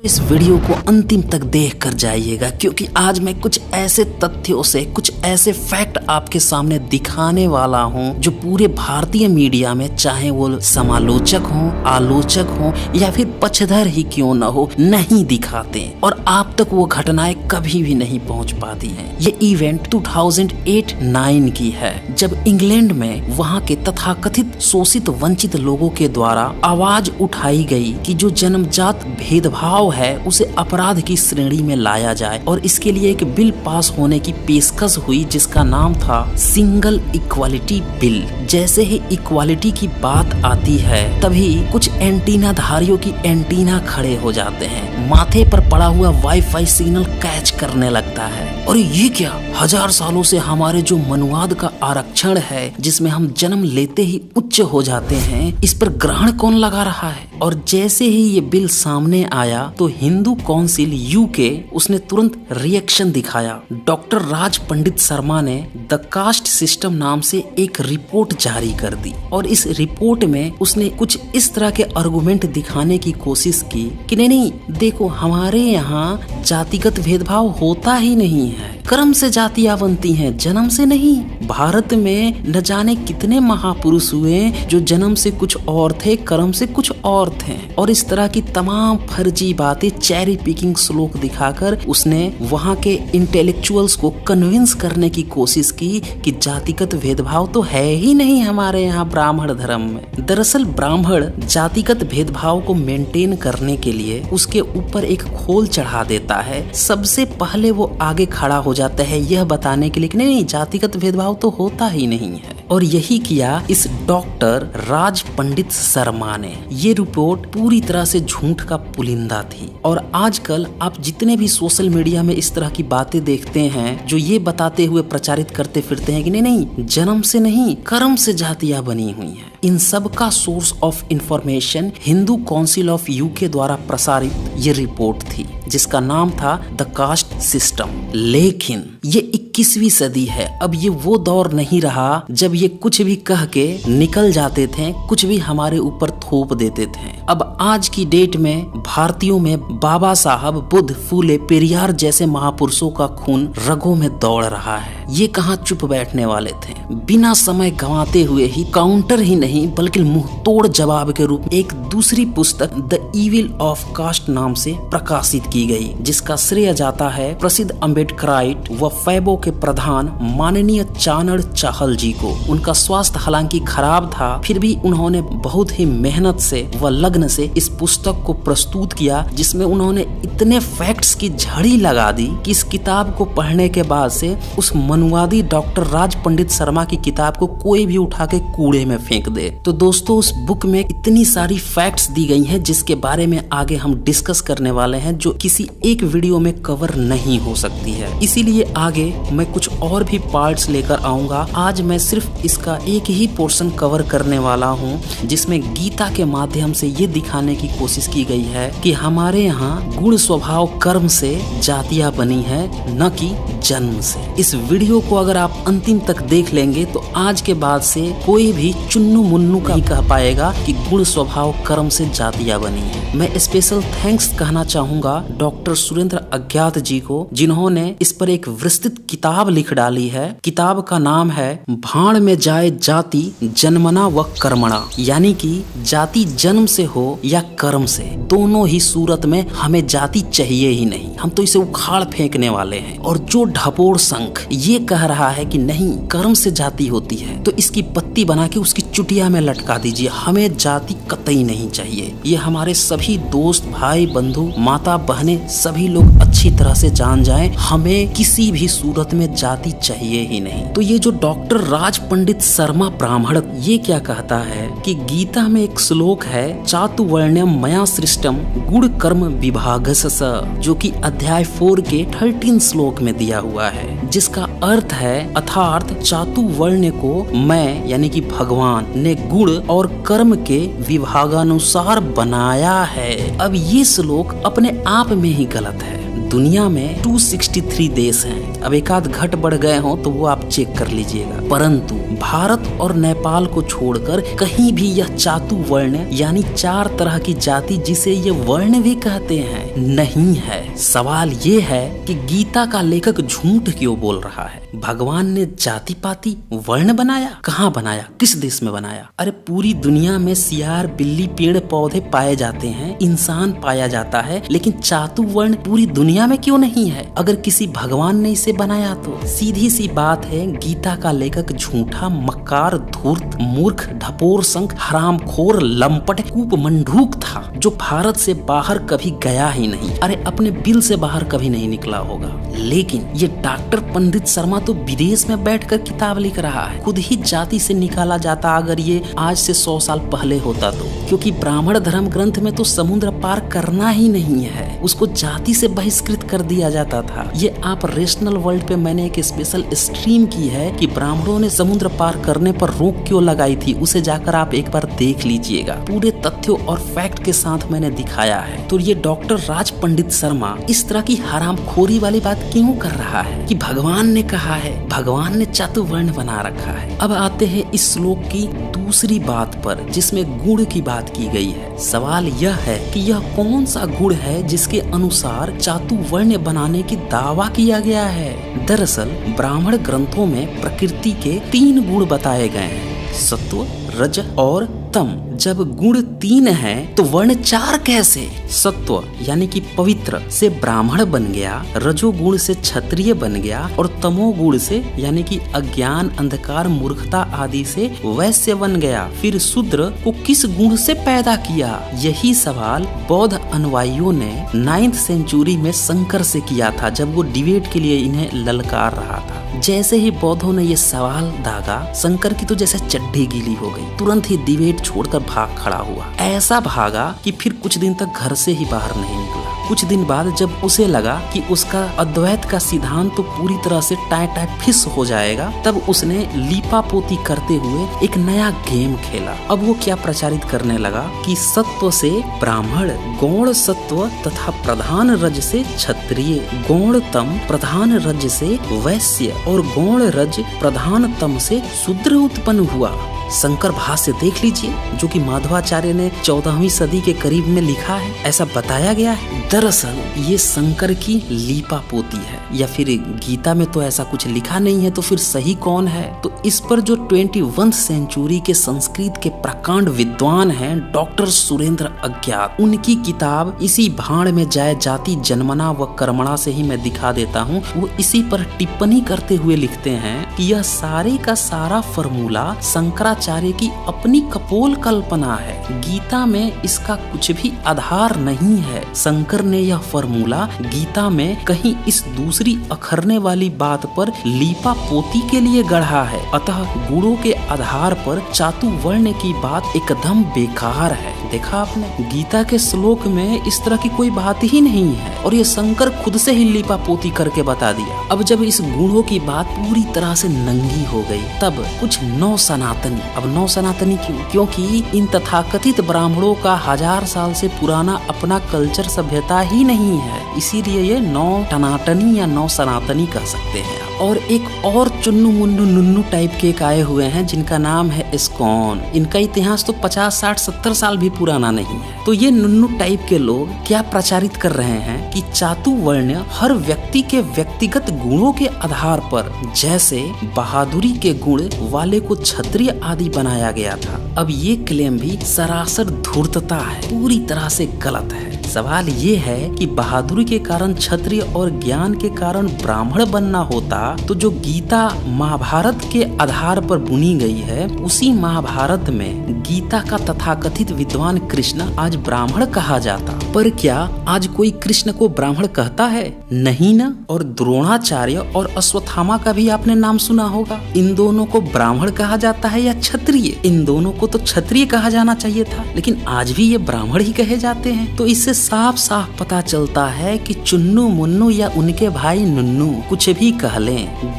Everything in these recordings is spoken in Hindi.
इस वीडियो को अंतिम तक देख कर जाइएगा, क्योंकि आज मैं कुछ ऐसे तथ्यों से, कुछ ऐसे फैक्ट आपके सामने दिखाने वाला हूं जो पूरे भारतीय मीडिया में, चाहे वो समालोचक हों, आलोचक हों या फिर पक्षधर ही क्यों न हो, नहीं दिखाते और आप तक वो घटनाएं कभी भी नहीं पहुंच पाती हैं। ये इवेंट 2008-9 की है, जब इंग्लैंड में वहां के तथाकथित शोषित वंचित लोगों के द्वारा आवाज उठाई गई कि जो जन्मजात भेदभाव है उसे अपराध की श्रेणी में लाया जाए, और इसके लिए एक बिल पास होने की पेशकश हुई जिसका नाम था सिंगल इक्वालिटी बिल। जैसे ही इक्वालिटी की बात आती है तभी कुछ एंटीना धारियों की एंटीना खड़े हो जाते हैं, माथे पर पड़ा हुआ वाईफाई सिग्नल कैच करने लगता है। और ये क्या, 1000 सालों से हमारे जो मनुवाद का आरक्षण है जिसमें हम जन्म लेते ही उच्च हो जाते हैं, इस पर ग्रहण कौन लगा रहा है। और जैसे ही ये बिल सामने आया तो हिंदू काउंसिल यूके उसने तुरंत रिएक्शन दिखाया। डॉक्टर राज पंडित शर्मा ने द कास्ट सिस्टम नाम से एक रिपोर्ट जारी कर दी, और इस रिपोर्ट में उसने कुछ इस तरह के आर्गुमेंट दिखाने की कोशिश की कि नहीं देखो, हमारे यहाँ जातिगत भेदभाव होता ही नहीं है, कर्म से जातियां बनती हैं, जन्म से नहीं। भारत में न जाने कितने महापुरुष हुए जो जन्म से कुछ और थे, कर्म से कुछ और थे। और इस तरह की तमाम फर्जी बातें, चेरी पिकिंग श्लोक दिखाकर उसने वहां के इंटेलेक्चुअल्स को कन्विंस करने की कोशिश की कि जातिगत भेदभाव तो है ही नहीं हमारे यहाँ ब्राह्मण धर्म में। दरअसल ब्राह्मण जातिगत भेदभाव को मेंटेन करने के लिए उसके ऊपर एक खोल चढ़ा देता है। सबसे पहले वो आगे खड़ा हो जाता है यह बताने के लिए कि नहीं, जातिगत भेदभाव तो होता ही नहीं है। और यही किया इस डॉक्टर राज पंडित शर्मा ने। ये रिपोर्ट पूरी तरह से झूठ का पुलिंदा थी। और आजकल आप जितने भी सोशल मीडिया में इस तरह की बातें देखते हैं जो ये बताते हुए प्रचारित करते फिरते हैं कि नहीं, जन्म से नहीं, कर्म से जातियां बनी हुई हैं, इन सब का source of information Hindu council of UK द्वारा प्रसारित ये रिपोर्ट थी जिसका नाम था द कास्ट सिस्टम। लेकिन ये 21वीं सदी है, अब ये वो दौर नहीं रहा जब ये कुछ भी कह के निकल जाते थे, कुछ भी हमारे ऊपर थोप देते थे। अब आज की डेट में भारतीयों में बाबा साहब, बुद्ध, फूले, पेरियार जैसे महापुरुषों का खून रगों में दौड़ रहा है। ये कहाँ चुप बैठने वाले थे। बिना समय गंवाते हुए ही, काउंटर ही नहीं बल्कि मुंह तोड़ जवाब के रूप में एक दूसरी पुस्तक द इविल ऑफ कास्ट नाम से प्रकाशित की गई, जिसका श्रेय जाता है प्रसिद्ध अम्बेडकराइट व फैबो के प्रधान माननीय चानड़ चाहल जी को। उनका स्वास्थ्य हालांकि खराब था, फिर भी उन्होंने बहुत ही मेहनत से व लग्न से इस पुस्तक को प्रस्तुत किया, जिसमें उन्होंने इतने फैक्ट्स की झड़ी लगा दी कि इस किताब को पढ़ने के बाद से उस मनुवादी डॉक्टर राज पंडित शर्मा की किताब को कोई भी उठा के कूड़े में फेंक दे। तो दोस्तों, उस बुक में इतनी सारी फैक्ट्स दी गई हैं जिसके बारे में आगे हम डिस्कस करने वाले हैं, जो किसी एक वीडियो में कवर नहीं हो सकती है। इसीलिए आगे मैं कुछ और भी पार्ट्स लेकर आऊंगा। आज मैं सिर्फ इसका एक ही पोर्शन कवर करने वाला हूं, जिसमें गीता के माध्यम से ये दिखाने की कोशिश की गई है कि हमारे यहाँ गुण स्वभाव कर्म से जातियां बनी है, न कि जन्म से। इस वीडियो को अगर आप अंतिम तक देख लेंगे तो आज के बाद से कोई भी चुन्नू मुन्नू का नहीं कह पाएगा कि गुण स्वभाव कर्म से जातियां बनी है। मैं स्पेशल थैंक्स कहना चाहूंगा डॉक्टर सुरेंद्र अज्ञात जी को, जिन्होंने इस पर एक विस्तृत किताब लिख डाली है। किताब का नाम है भाण में जाए जाति जन्मना व कर्मणा, यानी कि जाति जन्म से हो या कर्म से, दोनों ही सूरत में हमें जाति चाहिए ही नहीं, हम तो इसे उखाड़ फेंकने वाले हैं। और जो ढपोड़ संख ये कह रहा है कि नहीं, कर्म से जाति होती है, तो इसकी पत्ती बना के उसकी चुटिया में लटका दीजिए, हमें जाति कतई नहीं चाहिए। ये हमारे सभी दोस्त, भाई, बंधु, माता, बहनें, सभी लोग अच्छी तरह से जान जाएं, हमें किसी भी सूरत में जाति चाहिए ही नहीं। तो ये जो डॉक्टर राज पंडित शर्मा ब्राह्मण, ये क्या कहता है कि गीता में एक श्लोक है, चातुर्वर्ण्यम मया सृष्टम गुण कर्म विभागस्य, जो कि अध्याय 4 के 13 श्लोक में दिया हुआ है, जिसका अर्थ है अर्थात चातुर्वर्ण को मैं यानी कि भगवान ने गुण और कर्म के विभागानुसार बनाया है। अब ये श्लोक अपने आप में ही गलत है। दुनिया में 263 देश हैं। अब एक आध घट बढ़ गए हों तो वो आप चेक कर लीजिएगा, परंतु भारत और नेपाल को छोड़कर कहीं भी यह चातु वर्ण यानी 4 तरह की जाति जिसे ये वर्ण भी कहते हैं नहीं है। सवाल ये है कि गीता का लेखक झूठ क्यों बोल रहा है? भगवान ने जाति पाति वर्ण बनाया? कहाँ बनाया? किस देश में बनाया? अरे पूरी दुनिया में सियार, बिल्ली, पेड़ पौधे पाए जाते हैं, इंसान पाया जाता है, लेकिन चातु वर्ण पूरी दुनिया में क्यों नहीं है? अगर किसी भगवान ने इसे बनाया तो सीधी सी बात है, गीता का लेखक झूठा, मक्कार, धूर्त, मूर्ख, ढपोर संख, हरामखोर, लंपट, कूप मंडूक था जो भारत से बाहर कभी गया ही नहीं। अरे अपने बिल से बाहर कभी नहीं निकला होगा। लेकिन ये डॉक्टर पंडित शर्मा तो विदेश में बैठकर किताब लिख रहा है। खुद ही जाति से निकाला जाता अगर ये आज से 100 साल पहले होता तो, क्योंकि ब्राह्मण धर्म ग्रंथ में तो समुद्र पार करना ही नहीं है, उसको जाति से बहिष्कृत कर दिया जाता था। ये आप रेशनल वर्ल्ड पे मैंने एक स्पेशल स्ट्रीम की है कि ब्राह्मणों ने समुद्र पार करने पर रोक क्यों लगाई थी, उसे जाकर आप एक बार देख लीजिएगा। पूरे तथ्यों और फैक्ट के साथ मैंने दिखाया है। तो ये डॉक्टर राज पंडित शर्मा इस तरह की हरामखोरी वाली बात क्यों कर रहा है कि भगवान ने कहा है, भगवान ने चातुवर्ण बना रखा है। अब आते हैं इस श्लोक की दूसरी बात पर जिसमें गुण की बात की गई है। सवाल यह है कि यह कौन सा गुण है जिसके अनुसार चातुवर्ण बनाने की दावा किया गया है? दरअसल ब्राह्मण ग्रंथों में प्रकृति के 3 गुण बताए गए हैं, सत्व, रज और तम। जब गुण 3 है तो वर्ण 4 कैसे? सत्व यानी कि पवित्र से ब्राह्मण बन गया, रजोगुण से क्षत्रिय बन गया और तमोगुण से यानी कि अज्ञान, अंधकार, मूर्खता आदि से वैश्य बन गया। फिर शूद्र को किस गुण से पैदा किया? यही सवाल बौद्ध अनुयायियों ने 9th सेंचुरी में शंकर से किया था जब वो डिबेट के लिए इन्हें ललकार रहा था। जैसे ही बौद्धों ने ये सवाल दागा, शंकर की तो जैसे चड्डी गीली हो गई, तुरंत ही डिबेट छोड़कर भाग खड़ा हुआ। ऐसा भागा कि फिर कुछ दिन तक घर से ही बाहर नहीं निकला। कुछ दिन बाद जब उसे लगा कि उसका अद्वैत का सिद्धांत तो पूरी तरह से टाय फिस हो जाएगा, तब उसने लीपापोती करते हुए एक नया गेम खेला। अब वो क्या प्रचारित करने लगा कि सत्व से ब्राह्मण, गौण सत्व तथा प्रधान रज से क्षत्रिय, गौण तम प्रधान रज से वैश्य और गौण रज प्रधान तम से शूद्र उत्पन्न हुआ। शंकर भाष्य देख लीजिए जो कि माधवाचार्य ने 14वीं सदी के करीब में लिखा है, ऐसा बताया गया है। दरअसल ये शंकर की लीपापोती है, या फिर गीता में तो ऐसा कुछ लिखा नहीं है, तो फिर सही कौन है? तो इस पर जो 21वीं सेंचुरी के संस्कृत के प्रकांड विद्वान हैं डॉक्टर सुरेंद्र अज्ञात, उनकी किताब इसी भाड़ में जाए जाति जन्मना व कर्मणा से ही मैं दिखा देता हूँ। वो इसी पर टिप्पणी करते हुए लिखते हैं कि यह सारे का सारा फॉर्मूला शंकराचार्य की अपनी कपोल कल्पना है, गीता में इसका कुछ भी आधार नहीं है। शंकर ने यह फॉर्मूला गीता में कहीं इस दूसरी अखरने वाली बात पर लीपापोती के लिए गढ़ा है। अतः गुणों के आधार पर चातुवर्ण की बात एकदम बेकार है। देखा आपने, गीता के श्लोक में इस तरह की कोई बात ही नहीं है और ये शंकर खुद से ही लीपापोती करके बता दिया। अब जब इस गुणों की बात पूरी तरह से नंगी हो गई, तब कुछ नौ सनातनी, अब नौ सनातनी क्यों? क्योंकि इन तथाकथित ब्राह्मणों का 1000 साल से पुराना अपना कल्चर सभ्यता ही नहीं है, इसीलिए ये नौ टनाटनी या नौ सनातनी कह सकते हैं। और एक और चुन्नू मुन्नू नुन्नू टाइप के एक आए हुए हैं जिनका नाम है इस्कॉन। इनका इतिहास तो 50, 60, 70 साल भी पुराना नहीं है। तो ये नुन्नू टाइप के लोग क्या प्रचारित कर रहे हैं कि चातुवर्ण हर व्यक्ति के व्यक्तिगत गुणों के आधार पर, जैसे बहादुरी के गुण वाले को क्षत्रिय आदि बनाया गया था। अब ये क्लेम भी सरासर धूर्तता है, पूरी तरह से गलत है। सवाल ये है कि बहादुरी के कारण क्षत्रिय और ज्ञान के कारण ब्राह्मण बनना होता तो जो गीता महाभारत के आधार पर बुनी गई है, उसी महाभारत में गीता का तथाकथित विद्वान कृष्ण आज ब्राह्मण कहा जाता। पर क्या आज कोई कृष्ण को ब्राह्मण कहता है? नहीं ना। और द्रोणाचार्य और अश्वत्थामा का भी आपने नाम सुना होगा। इन दोनों को ब्राह्मण कहा जाता है या क्षत्रिय? इन दोनों को तो क्षत्रिय कहा जाना चाहिए था, लेकिन आज भी ये ब्राह्मण ही कहे जाते हैं। तो इससे साफ साफ पता चलता है कि चुन्नू मुन्नू या उनके भाई नुन्नू कुछ भी कह लें,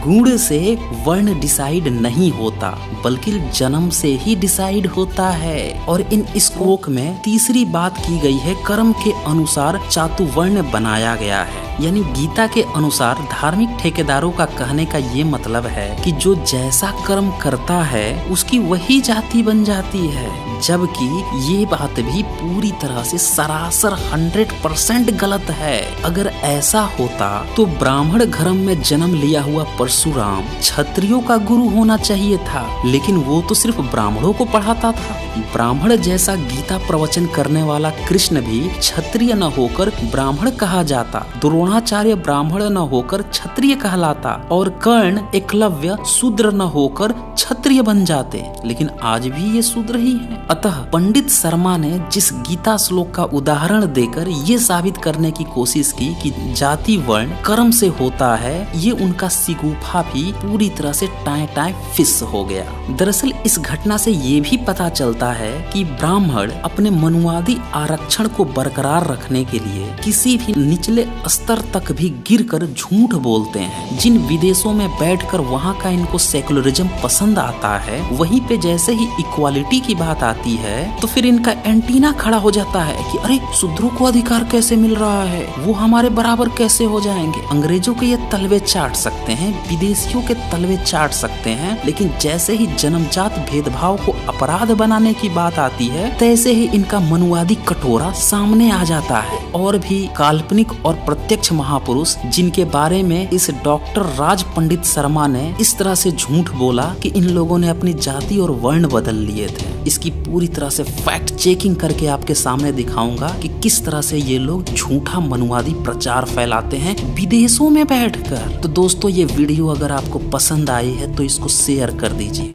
गुण से वर्ण डिसाइड नहीं होता, बल्कि जन्म से ही डिसाइड होता है। और इन श्लोक में तीसरी बात की गई है, कर्म के अनुसार चातुवर्ण बनाया गया है। यानी गीता के अनुसार धार्मिक ठेकेदारों का कहने का ये मतलब है कि जो जैसा कर्म करता है उसकी वही जाति बन जाती है, जबकि ये बात भी पूरी तरह से सरासर 100% गलत है। अगर ऐसा होता तो ब्राह्मण धर्म में जन्म लिया हुआ परशुराम क्षत्रियों का गुरु होना चाहिए था, लेकिन वो तो सिर्फ ब्राह्मणों को पढ़ाता था। ब्राह्मण जैसा गीता प्रवचन करने वाला कृष्ण भी क्षत्रिय न होकर ब्राह्मण कहा जाता, द्रोणाचार्य ब्राह्मण न होकर क्षत्रिय कहलाता और कर्ण एकलव्य शूद्र न होकर क्षत्रिय बन जाते, लेकिन आज भी ये शूद्र ही है। अतः पंडित शर्मा ने जिस गीता श्लोक का उदाहरण देकर ये साबित करने की कोशिश की कि जाति वर्ण कर्म से होता है, ये उनका सिगुफा भी पूरी तरह से टाए फिस हो गया। दरअसल इस घटना से ये भी पता चलता है कि ब्राह्मण अपने मनुवादी आरक्षण को बरकरार रखने के लिए किसी भी निचले स्तर तक भी गिरकर झूठ बोलते हैं। जिन विदेशों में बैठकर वहाँ का इनको सेकुलरिज्म पसंद आता है, वहीं पे जैसे ही इक्वालिटी की बात आती है तो फिर इनका एंटीना खड़ा हो जाता है कि अरे शूद्रों को अधिकार कैसे मिल रहा है, वो हमारे बराबर कैसे हो जाएंगे। अंग्रेजों के ये तलवे चाट सकते हैं, विदेशियों के तलवे चाट सकते हैं, लेकिन जैसे ही जन्मजात भेदभाव को अपराध बनाने की बात आती है, तैसे ही इनका मनुवादी कटोरा सामने आ जाता है। और भी काल्पनिक और प्रत्यक्ष महापुरुष जिनके बारे में इस डॉक्टर राज पंडित शर्मा ने इस तरह से झूठ बोला कि इन लोगों ने अपनी जाति और वर्ण बदल लिए थे, इसकी पूरी तरह से फैक्ट चेकिंग करके आपके सामने दिखाऊंगा कि किस तरह से ये लोग झूठा मनुवादी प्रचार फैलाते हैं विदेशों में बैठकर। तो दोस्तों, ये वीडियो अगर आपको पसंद आई है तो इसको शेयर कर दीजिए।